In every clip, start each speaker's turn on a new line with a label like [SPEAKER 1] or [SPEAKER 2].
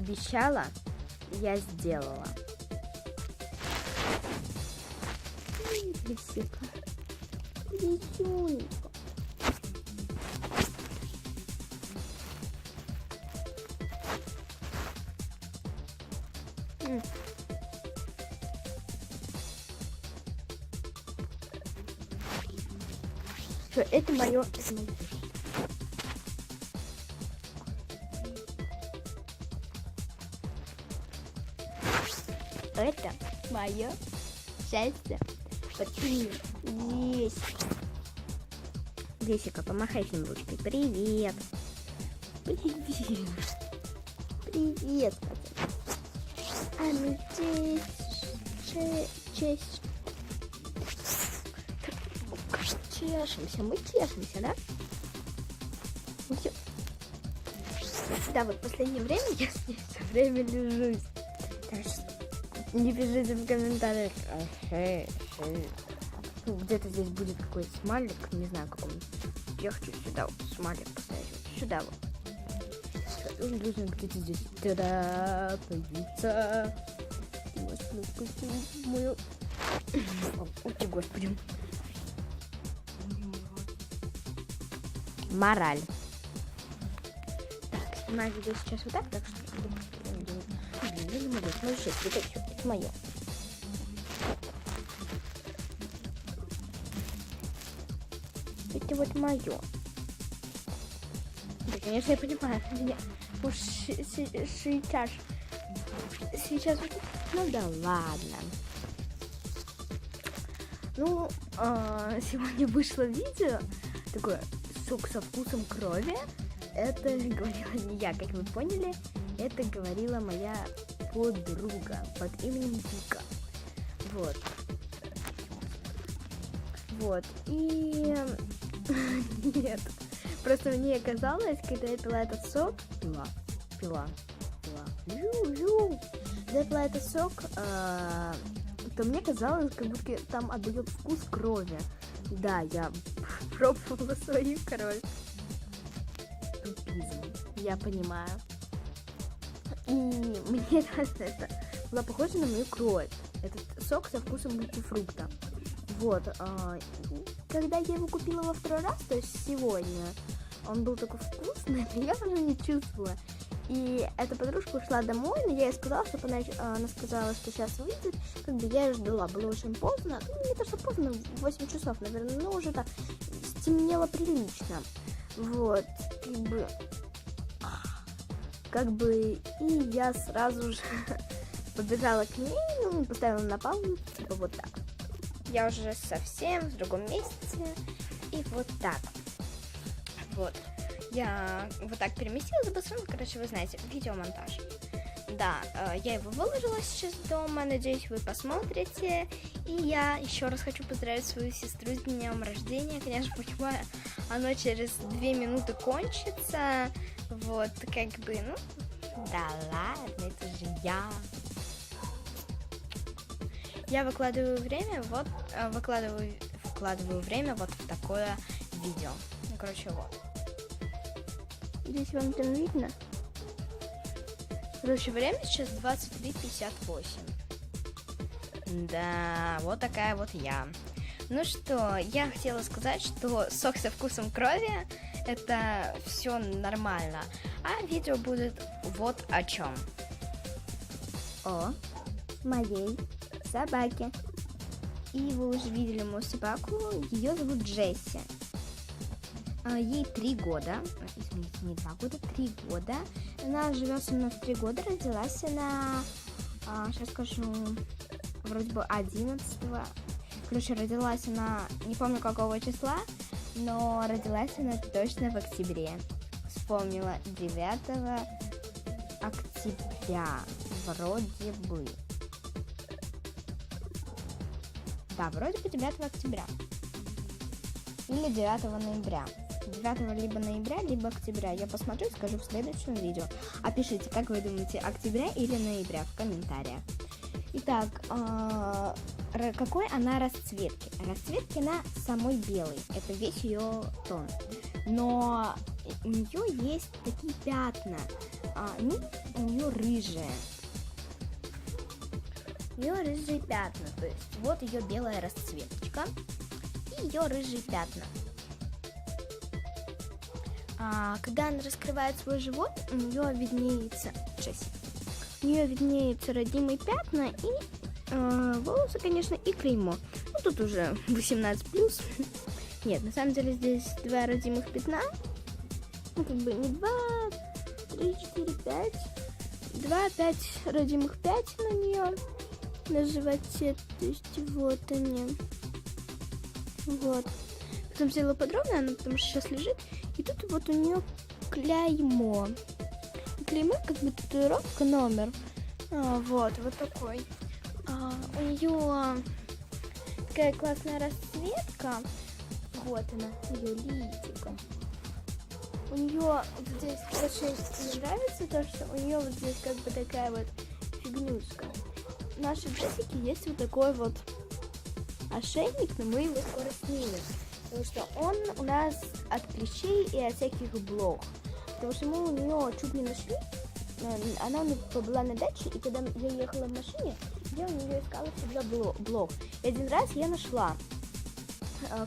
[SPEAKER 1] обещала, я сделала. Лисика. Лисюнька. Все, это мое. Это мое счастье. Вот здесь. Лисика, помахай всем ручкой. Привет. Привет. Привет. А мы честь. Чешемся, мы чешемся, да? Да, вот в последнее время я с ней все время лежусь. Так что не пишите в комментариях. Где-то здесь будет какой-то смайлик, не знаю, какой. Я хочу сюда вот смайлик поставить. Вот сюда вот. Он должен где-то здесь. Та-да! Появиться. Мою. Ой, господи. Мораль. Так, снимаю видео сейчас вот так, так что... Я не могу, смотри, это мое. Это вот мое. Да, конечно, я понимаю, меня уж сейчас, ну да ладно. Ну, сегодня вышло видео, такое сок со вкусом крови. Это говорила не я, как вы поняли, это говорила моя подруга под именем Вика. Вот. Вот. И... Нет. Просто мне казалось, когда я пила этот сок... Пила. Когда я пила этот сок, то мне казалось, как будто там отдает вкус крови. Да, я пробовала свою кровь. Я понимаю. И мне кажется, это была похожа на мою кровь. Этот сок со вкусом мультифрукта. Вот. Когда я его купила во второй раз, то есть сегодня, он был такой вкусный, но я уже не чувствовала. И эта подружка ушла домой, но я ей сказала, чтобы она сказала, что сейчас выйдет. Как бы я ее ждала, было очень поздно. Ну, не то, что поздно, 8 часов, наверное, но уже так стемнело прилично. Вот, как бы, и я сразу же побежала к ней, ну, поставила на паузу, типа вот так. Я уже совсем в другом месте, и вот так. Вот. Я вот так переместилась быстро, ну, короче, вы знаете, видеомонтаж. Да, я его выложила сейчас дома, надеюсь, вы посмотрите. И я еще раз хочу поздравить свою сестру с днем рождения. Конечно, понимаю, оно через 2 минуты кончится. Вот, как бы, ну, да ладно, это же я. Я выкладываю время, вот, вкладываю время вот в такое видео. Ну, короче, вот. Здесь вам там видно? Короче, время сейчас 23:58. Да, вот такая вот я. Ну что, я хотела сказать, что сок со вкусом крови — это все нормально. А видео будет вот о чем. О моей собаке. И вы уже видели мою собаку. Ее зовут Джесси. Ей 3 года. Извините, не 2 года, 3 года. Она живет со мной в 3 года. Родилась она, сейчас скажу, вроде бы 11-го. Короче, родилась она, не помню какого числа, но родилась она точно в октябре. Вспомнила 9 октября. Вроде бы. Да, вроде бы 9 октября. Или 9 ноября. 9 либо ноября, либо октября. Я посмотрю и скажу в следующем видео. А пишите, как вы думаете, октября или ноября в комментариях. Итак, какой она расцветки? Расцветки она самой белой. Это весь ее тон. Но у нее есть такие пятна. у нее рыжие. У нее рыжие пятна, то есть вот ее белая расцветочка и ее рыжие пятна. А когда она раскрывает свой живот, у нее виднеется джесси. У нее виднеются родимые пятна и волосы, конечно, и клеймо. Ну, тут уже 18+. Нет, на самом деле здесь 2 родимых пятна. Ну, как бы не 2, 3, 4, 5. 2, 5 родимых пятен у нее на животе. То есть вот они. Вот. Потом сделала подробно, она потому что сейчас лежит. И тут вот у нее клеймо. Клеймо, как бы татуировка, номер. Вот такой. У нее такая классная расцветка. Вот она, ее личико. У нее вот здесь очень мне нравится то, что у нее вот здесь как бы такая вот фигнюшка. В нашей джессике есть вот такой вот ошейник, но мы его скоро снимем. Потому что он у нас от клещей и от всяких блох. Потому что мы у нее чуть не нашли. Она у меня была на даче, и когда я ехала в машине, я у нее искала всегда блох. И один раз я нашла.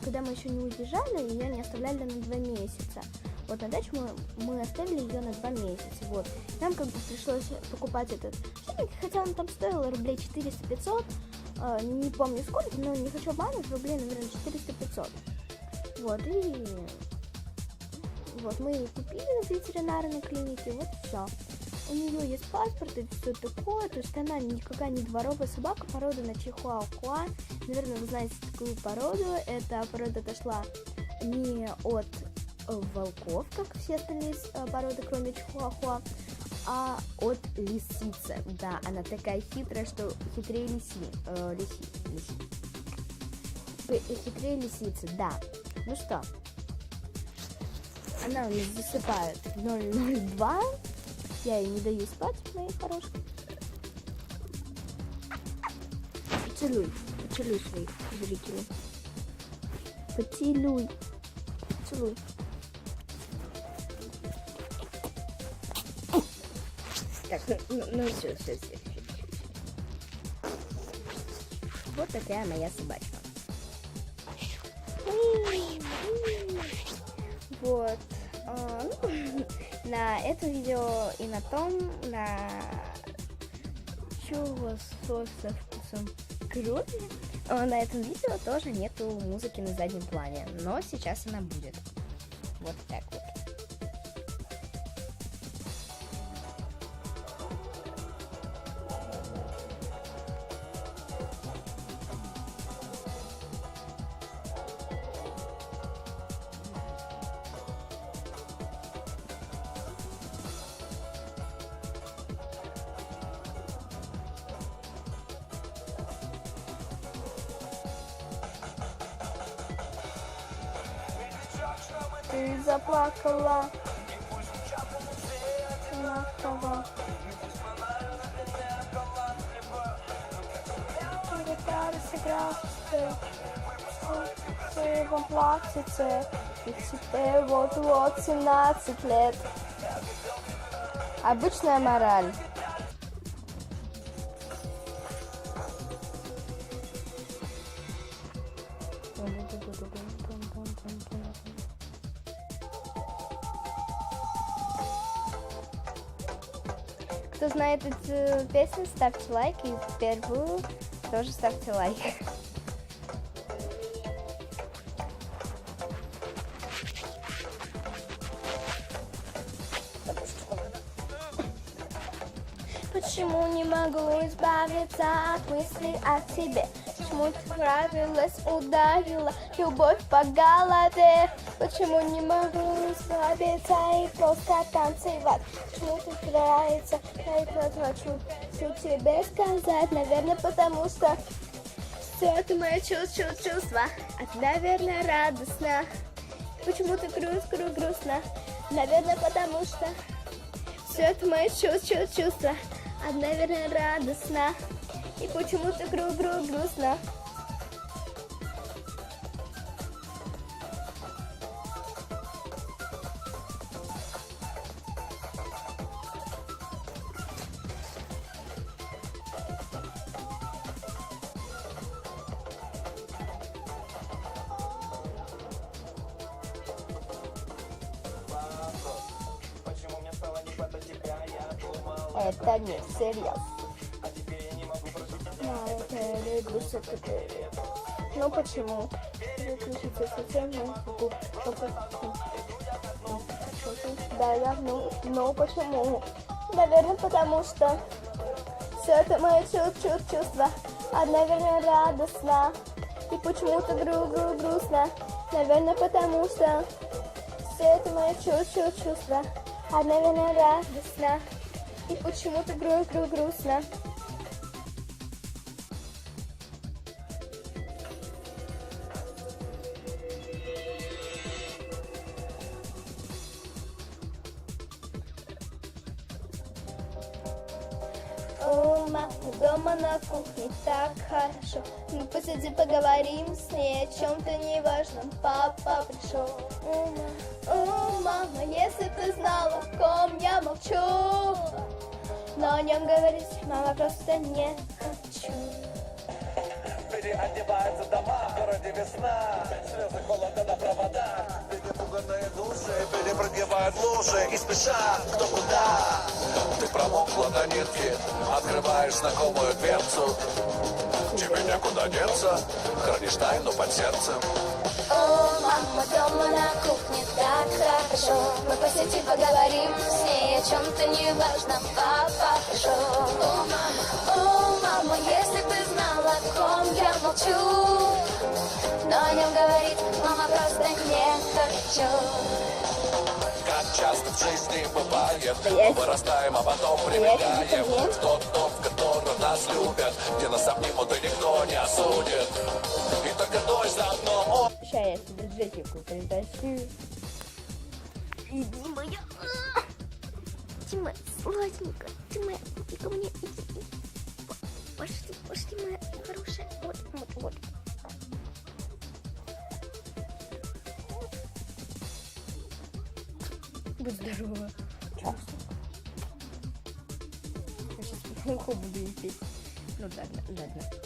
[SPEAKER 1] Когда мы еще не уезжали, ее не оставляли на 2 месяца. Вот на дачу мы оставили ее на 2 месяца. Вот. Нам как бы пришлось покупать этот ошейник, хотя он там стоил рублей 400-500. Не помню сколько, но не хочу обманывать, рублей, наверное, 400-500. Вот, и вот мы ее купили в ветеринарной клинике, вот все. У нее есть паспорт и все такое, то есть она никакая не дворовая собака, порода на чихуахуа. Наверное, вы знаете такую породу. Эта порода отошла не от волков, как все остальные породы, кроме чихуахуа, а от лисицы. Да, она такая хитрая, что хитрее хитрее лисицы, да. Ну что, она у нас засыпает в 002. Я ей не даю спать, мои хорошие. Поцелуй своих зрителей. Поцелуй. Так, ну все. Вот такая моя собачка. Вот. На этом видео и на том, на чего со вкусом крови, на этом видео тоже нету музыки на заднем плане, но сейчас она будет. Вот так вот. Ты заплакала, плакала. Гитара сыграл в своем платьице, и тебе вот 17 лет. Обычная мораль. Кто знает эту песню, ставьте лайк, и первую тоже ставьте лайк. Почему не могу избавиться от мыслей о тебе? Почему ты нравилась, ударила любовь по голове? Почему не могу избавиться и просто танцевать? Почему ты нравится, хочу тебе сказать? Наверное, потому что все это мое чувство. А ты, наверное, радостно. Почему ты грустно? Наверное, потому что все это мое чувство. А ты, наверное, радостно. И почему ты грустно? Это не всерьез. Ну почему? Выключите совсем, да, ну почему? Наверное, потому что все это мое чувство, наверное, радостно, и почему-то грустно. Наверное, потому что все это мое чувство, наверное, радостно, и почему-то грустно. О, мама, дома на кухне так хорошо. Мы посидим, поговорим с ней о чем-то неважном. Папа пришел. О, мама, если ты знала, о ком я молчу, но о нем говорить, мама, просто не хочу.
[SPEAKER 2] Переодеваются дома, в городе весна, слезы холода на проводах, перепуганные души перепрыгивают лужи и спешат кто куда. Ты промокла до нитки, открываешь знакомую дверцу, тебе некуда деться, хранишь тайну под сердцем.
[SPEAKER 1] О, мама, дома на кухне так хорошо. Мы посидим, поговорим с ней о чем-то неважном. Папа пришел. О, мама, если бы знала, о ком я молчу, но о нем говорить, мама, просто не хочу.
[SPEAKER 2] Как часто в жизни бывает, мы вырастаем, а потом прибегаем в тот дом, в котором нас любят, где нас обнимут и никто не осудит. И только дождь за окном.
[SPEAKER 1] Сейчас я тебе джессику притащу. Иди, моя. Ты моя сладенькая. Ты моя. Иди ко мне. Иди. Пошли, моя хорошая. Вот. Будь здорова. Я сейчас ухо буду ей петь. Ну ладно.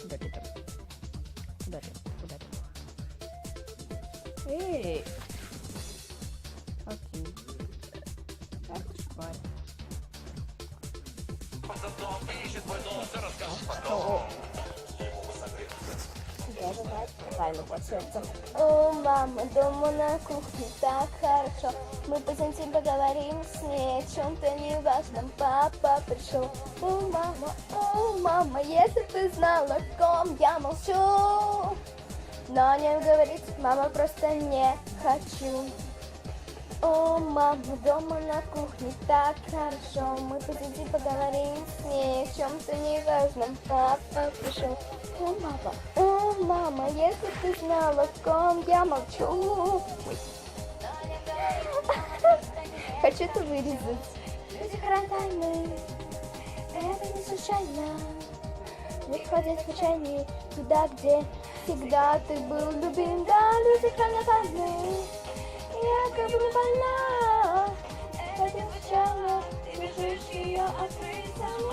[SPEAKER 1] Куда ты там? Куда ты? Эй! Окей. Ах ты шпарь. Правильно, под сердцем. О, мама, дома на кухне так хорошо. Мы посидим, поговорим с ней о чем-то неважном. Папа пришел. О, мама, если ты знала, о ком я молчу, но о нем говорить, мама, просто не хочу. О, мама, дома на кухне так хорошо. Мы посидим, поговорим с ней о чем-то неважном. Папа пришел. О, мама, если ты знала, о ком я молчу. Хочу это вырезать. Люди хранальные, это не случайно. Не ходят случайнее туда, где всегда ты был любим. Да, люди хранальные. Я как бы не больна, это не случайно. Слышишь ее открыть саму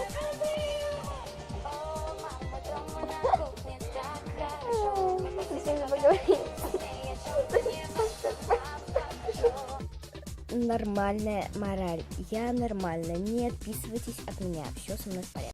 [SPEAKER 1] Нормальная мораль. Я нормальная. Не отписывайтесь от меня. Все со мной в порядке.